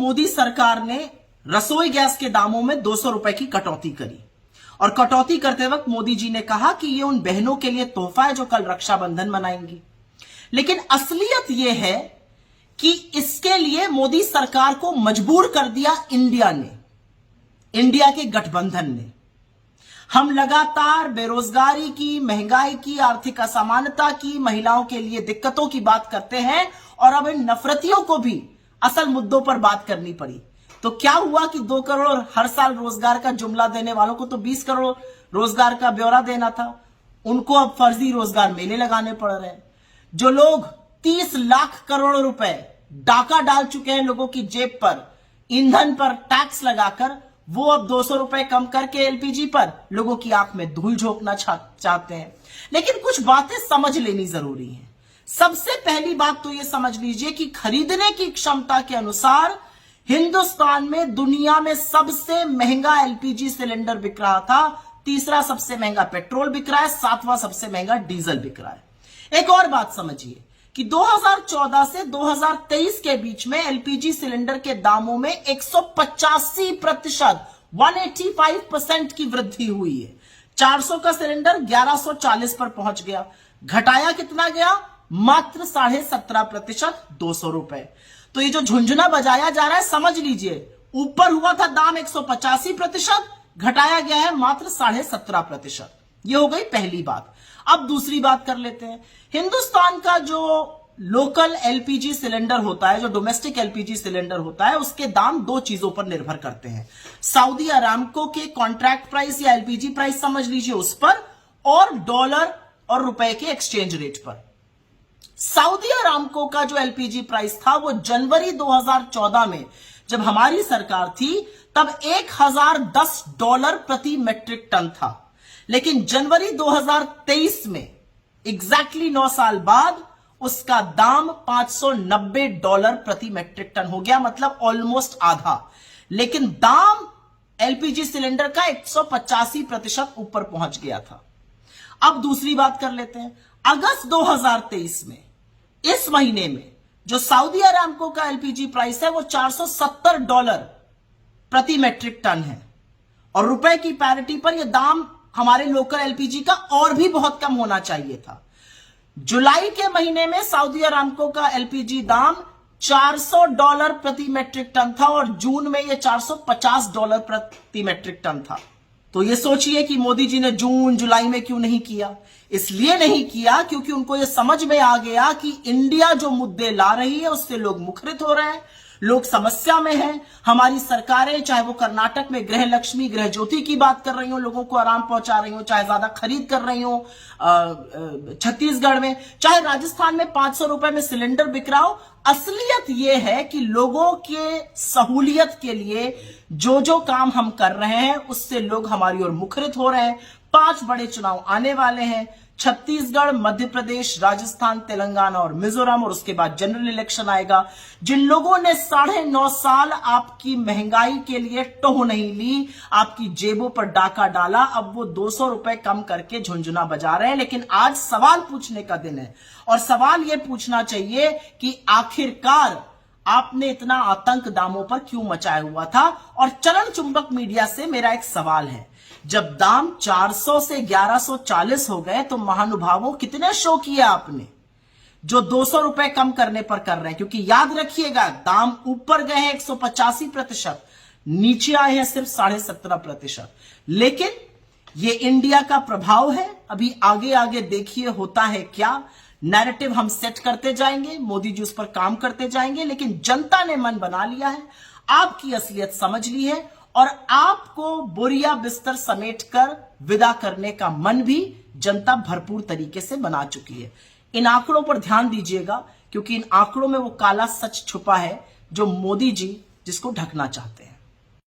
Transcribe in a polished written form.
मोदी सरकार ने रसोई गैस के दामों में 200 रुपए की कटौती करी और कटौती करते वक्त मोदी जी ने कहा कि ये उन बहनों के लिए तोहफा है जो कल रक्षाबंधन मनाएंगी। लेकिन असलियत यह है कि इसके लिए मोदी सरकार को मजबूर कर दिया इंडिया ने, इंडिया के गठबंधन ने। हम लगातार बेरोजगारी की, महंगाई की, आर्थिक असमानता की, महिलाओं के लिए दिक्कतों की बात करते हैं और अब इन नफरतियों को भी असल मुद्दों पर बात करनी पड़ी। तो क्या हुआ कि 2 करोड़ हर साल रोजगार का जुमला देने वालों को तो 20 करोड़ रोजगार का ब्यौरा देना था, उनको अब फर्जी रोजगार मेले लगाने पड़ रहे हैं। जो लोग 30 लाख करोड़ रुपए डाका डाल चुके हैं लोगों की जेब पर, ईंधन पर टैक्स लगाकर, वो अब 200 रुपए कम करके एलपीजी पर लोगों की आंख में धूल झोंकना चाहते हैं। लेकिन कुछ बातें समझ लेनी जरूरी है। सबसे पहली बात तो यह समझ लीजिए कि खरीदने की क्षमता के अनुसार हिंदुस्तान में दुनिया में सबसे महंगा एलपीजी सिलेंडर बिक रहा था, तीसरा सबसे महंगा पेट्रोल बिक रहा है, 7वां सबसे महंगा डीजल बिक रहा है। एक और बात समझिए कि 2014 से 2023 के बीच में एलपीजी सिलेंडर के दामों में 185%, 185% की वृद्धि हुई है। 400 का सिलेंडर 1140 पर पहुंच गया। घटाया कितना गया? मात्र 17.5%, 200 रुपए। तो ये जो झुंझुना बजाया जा रहा है, समझ लीजिए, ऊपर हुआ था दाम 185%, घटाया गया है मात्र 17.5%। ये हो गई पहली बात। अब दूसरी बात कर लेते हैं। हिंदुस्तान का जो लोकल एलपीजी सिलेंडर होता है, जो डोमेस्टिक एलपीजी सिलेंडर होता है, उसके दाम 2 चीजों पर निर्भर करते हैं। सऊदी अरामको के कॉन्ट्रैक्ट प्राइस या एलपीजी प्राइस समझ लीजिए उस पर, और डॉलर और रुपए के एक्सचेंज रेट पर। सऊदी अरामको का जो एलपीजी प्राइस था वो जनवरी 2014 में जब हमारी सरकार थी तब $1010 प्रति मेट्रिक टन था। लेकिन जनवरी 2023 में एग्जैक्टली 9 साल बाद उसका दाम $590 प्रति मेट्रिक टन हो गया, मतलब ऑलमोस्ट आधा। लेकिन दाम एलपीजी सिलेंडर का 185% ऊपर पहुंच गया था। अब दूसरी बात कर लेते हैं। अगस्त 2023 में, इस महीने में, जो सऊदी अरामको का एलपीजी प्राइस है वो $470 प्रति मेट्रिक टन है, और रुपए की पैरिटी पर यह दाम हमारे लोकल एलपीजी का और भी बहुत कम होना चाहिए था। जुलाई के महीने में सऊदी अरामको का एलपीजी दाम $400 प्रति मेट्रिक टन था और जून में यह $450 प्रति मेट्रिक टन था। तो ये सोचिए कि मोदी जी ने जून जुलाई में क्यों नहीं किया। इसलिए नहीं किया क्योंकि उनको यह समझ में आ गया कि इंडिया जो मुद्दे ला रही है उससे लोग मुखरित हो रहे हैं, लोग समस्या में हैं। हमारी सरकारें, चाहे वो कर्नाटक में गृह लक्ष्मी, गृह ज्योति की बात कर रही हो, लोगों को आराम पहुंचा रही हो, चाहे ज्यादा खरीद कर रही हो छत्तीसगढ़ में, चाहे राजस्थान में 500 रुपए में सिलेंडर बिक रहा हो, असलियत यह है कि लोगों के सहूलियत के लिए जो जो काम हम कर रहे हैं उससे लोग हमारी ओर मुखरित हो रहे हैं। 5 बड़े चुनाव आने वाले हैं, छत्तीसगढ़, मध्य प्रदेश, राजस्थान, तेलंगाना और मिजोरम, और उसके बाद जनरल इलेक्शन आएगा। जिन लोगों ने 9.5 साल आपकी महंगाई के लिए टोह नहीं ली, आपकी जेबों पर डाका डाला, अब वो 200 रुपए कम करके झुंझुना बजा रहे हैं। लेकिन आज सवाल पूछने का दिन है, और सवाल यह पूछना चाहिए कि आखिरकार आपने इतना आतंक दामों पर क्यों मचाया हुआ था। और चलन चुंबक मीडिया से मेरा एक सवाल है, जब दाम 400 से 1140 हो गए तो महानुभावों कितने शो किए आपने, जो 200 रुपए कम करने पर कर रहे हैं। क्योंकि याद रखिएगा, दाम ऊपर गए हैं 185%, नीचे आए हैं सिर्फ 17.5%। लेकिन ये इंडिया का प्रभाव है। अभी आगे आगे देखिए होता है क्या। नैरेटिव हम सेट करते जाएंगे, मोदी जी उस पर काम करते जाएंगे, लेकिन जनता ने मन बना लिया है, आपकी असलियत समझ ली है, और आपको बोरिया बिस्तर समेटकर विदा करने का मन भी जनता भरपूर तरीके से बना चुकी है। इन आंकड़ों पर ध्यान दीजिएगा, क्योंकि इन आंकड़ों में वो काला सच छुपा है जो मोदी जी जिसको ढकना चाहते हैं।